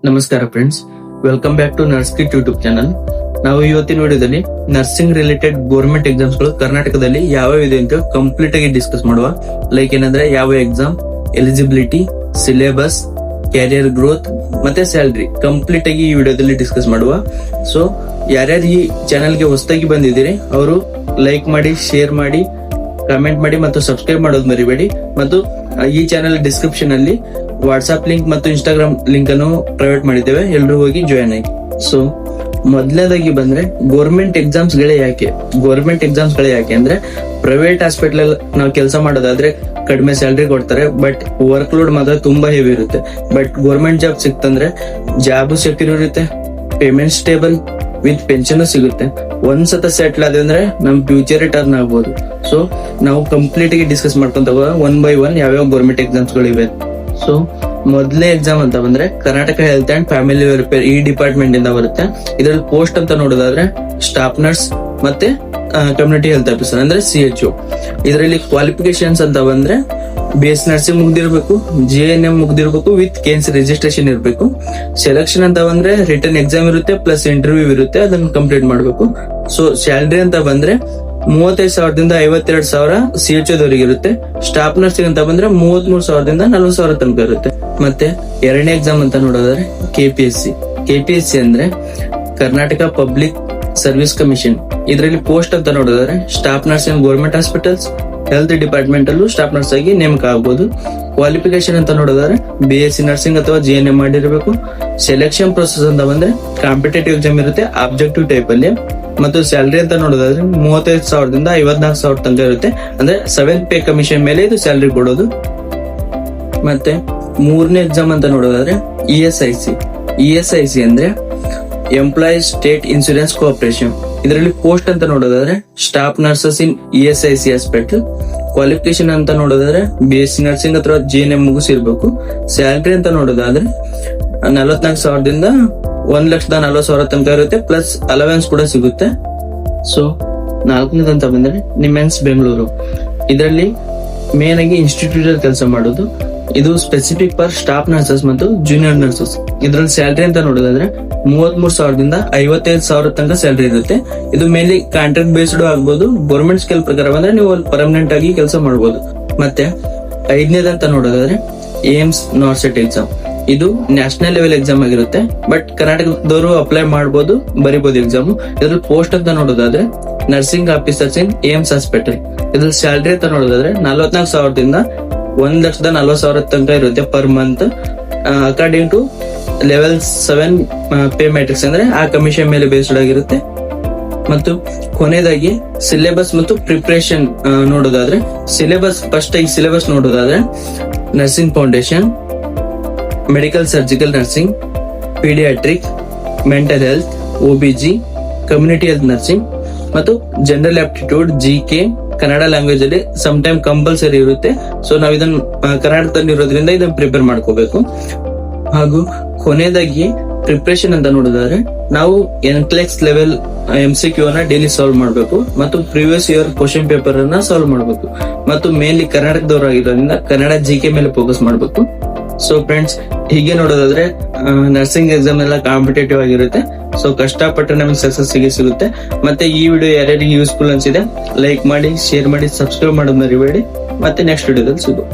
ನಮಸ್ಕಾರ friends, welcome back to nurse kit YouTube channel. ನಾವು ಇವತ್ತಿನ ವಿಡಿಯೋದಲ್ಲಿ ನರ್ಸಿಂಗ್ ರಿಲೇಟೆಡ್ ಗೌರ್ಮೆಂಟ್ ಎಕ್ಸಾಮ್ಸ್ ಗಳು ಕರ್ನಾಟಕದಲ್ಲಿ ಯಾವ ಇದೆ ಅಂತ ಕಂಪ್ಲೀಟ್ ಆಗಿ ಡಿಸ್ಕಸ್ ಮಾಡುವ. ಲೈಕ್ ಏನಂದ್ರೆ ಯಾವ exam, eligibility, syllabus, carrier growth ಮತ್ತೆ ಸ್ಯಾಲರಿ ಕಂಪ್ಲೀಟ್ ಆಗಿ ಈ ವಿಡಿಯೋದಲ್ಲಿ ಡಿಸ್ಕಸ್ ಮಾಡುವ. ಸೊ ಯಾರ್ಯಾರು ಈ ಚಾನೆಲ್ಗೆ ಹೊಸದಾಗಿ ಬಂದಿದ್ದೀರಿ ಅವರು ಲೈಕ್ ಮಾಡಿ, ಶೇರ್ ಮಾಡಿ, ಕಮೆಂಟ್ ಮಾಡಿ ಮತ್ತು ಸಬ್ಸ್ಕ್ರೈಬ್ ಮಾಡೋದು ಮರಿಬೇಡಿ. ಮತ್ತು ಈ ಚಾನೆಲ್ ಡಿಸ್ಕ್ರಿಪ್ಷನ್ ಅಲ್ಲಿ ವಾಟ್ಸ್ಆಪ್ ಲಿಂಕ್ ಮತ್ತು ಇನ್ಸ್ಟಾಗ್ರಾಮ್ ಲಿಂಕ್ ಅನ್ನು ಪ್ರೈವೇಟ್ ಮಾಡಿದ್ದೇವೆ, ಎಲ್ಲರೂ ಹೋಗಿ ಜಾಯಿನ್ ಆಗಿ. ಸೊ ಮೊದಲನೇದಾಗಿ ಬಂದ್ರೆ ಗೋರ್ಮೆಂಟ್ ಎಕ್ಸಾಮ್ಸ್ ಗಳೇ ಯಾಕೆ ಅಂದ್ರೆ ಪ್ರೈವೇಟ್ ಹಾಸ್ಪಿಟಲ್ ನಾವು ಕೆಲಸ ಮಾಡೋದಾದ್ರೆ ಕಡಿಮೆ ಸ್ಯಾಲರಿ ಕೊಡ್ತಾರೆ, ಬಟ್ ವರ್ಕ್ ಲೋಡ್ ಮಾತ್ರ ತುಂಬಾ ಹೆವಿ ಇರುತ್ತೆ. ಬಟ್ ಗೋರ್ಮೆಂಟ್ ಜಾಬ್ ಸಿಕ್ತಂದ್ರೆ ಜಾಬ್ ಸೆಕ್ಯೂರ್ ಇರುತ್ತೆ, ಪೇಮೆಂಟ್ ಸ್ಟೇಬಲ್ ವಿತ್ ಪೆನ್ಷನ್ ಸಿಗುತ್ತೆ. ಒಂದ್ಸತ ಸೆಟ್ಲ್ ಆದ್ರೆ ನಮ್ ಫ್ಯೂಚರ್ ಟರ್ನ್ ಆಗ್ಬೋದು. ಸೊ ನಾವು ಕಂಪ್ಲೀಟ್ ಆಗಿ ಡಿಸ್ಕಸ್ ಮಾಡ್ಕೊಂತ ಒನ್ ಬೈ ಒನ್ ಯಾವ್ಯಾವ ಗೌರ್ಮೆಂಟ್ ಎಕ್ಸಾಮ್ಸ್ ಗಳಿವೆ. ಸೊ ಮೊದಲನೇ ಎಕ್ಸಾಮ್ ಅಂತ ಬಂದ್ರೆ Karnataka health and family welfare ಈ ಡಿಪಾರ್ಟ್ಮೆಂಟ್ ಇಂದ ಬರುತ್ತೆ. ಇದರಲ್ಲಿ ಪೋಸ್ಟ್ ಅಂತ ನೋಡೋದಾದ್ರೆ ಸ್ಟಾಫ್ ನರ್ಸ್ ಮತ್ತೆ ಕಮ್ಯುನಿಟಿ ಹೆಲ್ತ್ ಆಫೀಸರ್ ಅಂದ್ರೆ CHO. ಇದರಲ್ಲಿ ಕ್ವಾಲಿಫಿಕೇಶನ್ಸ್ ಅಂತ ಬಂದ್ರೆ BS ನರ್ಸಿಂಗ್ ಮುಗ್ದಿರ್ಬೇಕು, GNM ಮುಗ್ದಿರ್ಬೇಕು ವಿತ್ KNC ರಿಜಿಸ್ಟ್ರೇಷನ್ ಇರಬೇಕು. ಸೆಲೆಕ್ಷನ್ ಅಂತ ಬಂದ್ರೆ ರಿಟರ್ನ್ ಎಕ್ಸಾಮ್ ಇರುತ್ತೆ ಪ್ಲಸ್ ಇಂಟರ್ವ್ಯೂ ಇರುತ್ತೆ, ಅದನ್ನ ಕಂಪ್ಲೀಟ್ ಮಾಡ್ಬೇಕು. ಸೊ ಸ್ಯಾಲರಿ ಅಂತ ಬಂದ್ರೆ 35,000ದಿಂದ 52,000 CHO ದವರಿಗೆ ಇರುತ್ತೆ. ಸ್ಟಾಫ್ ನರ್ಸಿಂಗ್ ಅಂತ ಬಂದ್ರೆ 33,000ದಿಂದ 40,000 ತನಕ ಇರುತ್ತೆ. ಮತ್ತೆ ಎರಡನೇ ಎಕ್ಸಾಮ್ ಅಂತ ನೋಡೋದಾದ್ರೆ KPSC ಅಂದ್ರೆ ಕರ್ನಾಟಕ ಪಬ್ಲಿಕ್ ಸರ್ವಿಸ್ ಕಮಿಷನ್. ಇದರಲ್ಲಿ ಪೋಸ್ಟ್ ಅಂತ ನೋಡೋದಾದ್ರೆ staff nurse in government hospitals, health department ಅಲ್ಲೂ ಸ್ಟಾಫ್ ನರ್ಸ್ ಆಗಿ ನೇಮಕ ಆಗಬಹುದು. ಕ್ವಾಲಿಫಿಕೇಶನ್ ಅಂತ ನೋಡೋದಾದ್ರೆ BSc ನರ್ಸಿಂಗ್ ಅಥವಾ GNM ಮಾಡಿರಬೇಕು. ಸೆಲೆಕ್ಷನ್ ಪ್ರೊಸೆಸ್ ಅಂತ ಬಂದ್ರೆ ಕಾಂಪಿಟೇಟಿವ್ ಎಕ್ಸಾಮ್ ಇರುತ್ತೆ ಆಬ್ಜೆಕ್ಟಿವ್ ಟೈಪ್ ಅಲ್ಲಿ. ಮತ್ತು ಸ್ಯಾಲರಿ ಅಂತ ನೋಡೋದಾದ್ರೆ 35,000ದಿಂದ 54,000 ತನಕ ಇರುತ್ತೆ. ಅಂದ್ರೆ 7th ಪೇ ಕಮಿಷನ್ ಮೇಲೆ ಇದು ಸ್ಯಾಲರಿ ಕೊಡೋದು. ಮತ್ತೆ ಮೂರನೇ ಎಕ್ಸಾಮ್ ಅಂತ ನೋಡೋದಾದ್ರೆ ESIC ಅಂದ್ರೆ ಎಂಪ್ಲಾಯೀಸ್ ಸ್ಟೇಟ್ ಇನ್ಶೂರೆನ್ಸ್ ಕೋಆಪರೇಷನ್. ಇದರಲ್ಲಿ ಪೋಸ್ಟ್ ಅಂತ ನೋಡೋದಾದ್ರೆ ಸ್ಟಾಫ್ ನರ್ಸಸ್ ಇನ್ ESIC ಹಾಸ್ಪಿಟಲ್. ಕ್ವಾಲಿಫಿಕೇಶನ್ ಅಂತ ನೋಡೋದಾದ್ರೆ BSc ನರ್ಸಿಂಗ್ ಅಥವಾ GNM ಮುಗಿಸಿರ್ಬೇಕು. ಸ್ಯಾಲರಿ ಅಂತ ನೋಡೋದಾದ್ರೆ 44,000ದಿಂದ 1,40,000 ತನಕ ಇರುತ್ತೆ, ಪ್ಲಸ್ ಅಲವೆನ್ಸ್ ಕೂಡ ಸಿಗುತ್ತೆ. ಸೊ ನಾಲ್ಕನೇದಂತ ಬಂದ್ರೆ ನಿಮೆನ್ಸ್ ಬೆಂಗಳೂರು. ಇದರಲ್ಲಿ ಮೇನ್ ಆಗಿ ಇನ್ಸ್ಟಿಟ್ಯೂಟ್ ಅಲ್ಲಿ ಕೆಲಸ ಮಾಡೋದು. ಇದು ಸ್ಪೆಸಿಫಿಕ್ ಫಾರ್ ಸ್ಟಾಫ್ ನರ್ಸಸ್ ಮತ್ತು ಜೂನಿಯರ್ ನರ್ಸಸ್. ಇದರಲ್ಲಿ ಸ್ಯಾಲರಿ ಅಂತ ನೋಡೋದಾದ್ರೆ 33,000ದಿಂದ 55,000 ತನಕ ಸ್ಯಾಲರಿ ಇರುತ್ತೆ. ಇದು ಮೇನ್ಲಿ ಕಾಂಟ್ರಾಕ್ಟ್ ಬೇಸ್ಡ್ ಆಗ್ಬೋದು. ಗೌರ್ಮೆಂಟ್ ಸ್ಕೇಲ್ ಪ್ರಕಾರ ಬಂದ್ರೆ ನೀವು ಪರ್ಮನೆಂಟ್ ಆಗಿ ಕೆಲಸ ಮಾಡಬಹುದು. ಮತ್ತೆ ಐದನೇದಂತ ನೋಡೋದಾದ್ರೆ ಏಮ್ಸ್ ನಾರ್ಸೆಟ್ ಎಕ್ಸಾಮ್. ಇದು ನ್ಯಾಷನಲ್ ಲೆವೆಲ್ ಎಕ್ಸಾಮ್ ಆಗಿರುತ್ತೆ, ಬಟ್ ಕರ್ನಾಟಕದವರು ಅಪ್ಲೈ ಮಾಡಬಹುದು, ಬರಿಬಹುದು ಎಕ್ಸಾಮ್. ಇದ್ರಲ್ಲಿ ಪೋಸ್ಟ್ ಅಂತ ನೋಡೋದಾದ್ರೆ nursing officers in AIIMS hospital. ಇದ್ರಲ್ಲಿ ಸ್ಯಾಲರಿ ಅಂತ ನೋಡೋದಾದ್ರೆ 44,000ದಿಂದ 1,40,000 ತನಕ ಇರುತ್ತೆ per month, according to level 7 pay matrix ಅಂದ್ರೆ ಆ ಕಮಿಷನ್ ಮೇಲೆ ಬೇಸ್ಡ್ ಆಗಿರುತ್ತೆ. ಮತ್ತು ಕೊನೆಯದಾಗಿ ಸಿಲೆಬಸ್ ಮತ್ತು ಪ್ರಿಪರೇಷನ್ ನೋಡೋದಾದ್ರೆ ಸಿಲೆಬಸ್ ನೋಡೋದಾದ್ರೆ nursing foundation, medical surgical nursing, paediatric, mental health, OBG, community health nursing ಮತ್ತು general aptitude, GK Kannada language ಅಲ್ಲಿ ಸಮ್ ಟೈಮ್ ಕಂಪಲ್ಸರಿ ಇರುತ್ತೆ. ಸೊ ನಾವ್ ಇದನ್ನ ಕರ್ನಾಟಕದಲ್ಲಿ ಇರೋದ್ರಿಂದ ಇದನ್ನ ಪ್ರಿಪೇರ್ ಮಾಡ್ಕೋಬೇಕು. ಹಾಗೂ ಕೊನೆಯದಾಗಿ ಪ್ರಿಪರೇಷನ್ ಅಂತ ನೋಡೋದಾದ್ರೆ ನಾವು NCLEX ಲೆವೆಲ್ MCQ ಅನ್ನ ಡೈಲಿ ಸಾಲ್ವ್ ಮಾಡಬೇಕು ಮತ್ತು ಪ್ರೀವಿಯಸ್ ಇಯರ್ ಕ್ವಶನ್ ಪೇಪರ್ ಅನ್ನ ಸಾಲ್ವ್ ಮಾಡಬೇಕು. ಮತ್ತು ಮೇನ್ಲಿ ಕರ್ನಾಟಕದವರಾಗಿರೋದ್ರಿಂದ ಕನ್ನಡ GK ಮೇಲೆ ಫೋಕಸ್ ಮಾಡಬೇಕು. ಸೊ ಫ್ರೆಂಡ್ಸ್, ಹೀಗೆ ನೋಡೋದಾದ್ರೆ ನರ್ಸಿಂಗ್ ಎಕ್ಸಾಮ್ ಎಲ್ಲ ಕಾಂಪಿಟೇಟಿವ್ ಆಗಿರುತ್ತೆ. ಸೊ ಕಷ್ಟಪಟ್ಟರೆ ನಮಗೆ ಸಕ್ಸಸ್ ಸಿಗುತ್ತೆ. ಮತ್ತೆ ಈ ವಿಡಿಯೋ ಯಾರ್ಯಾರಿಗೆ ಯೂಸ್ಫುಲ್ ಅನ್ಸಿದೆ ಲೈಕ್ ಮಾಡಿ, ಶೇರ್ ಮಾಡಿ, ಸಬ್ಸ್ಕ್ರೈಬ್ ಮಾಡೋದು ಮರಿಬೇಡಿ. ಮತ್ತೆ ನೆಕ್ಸ್ಟ್ ವಿಡಿಯೋದಲ್ಲಿ ಸಿಗು.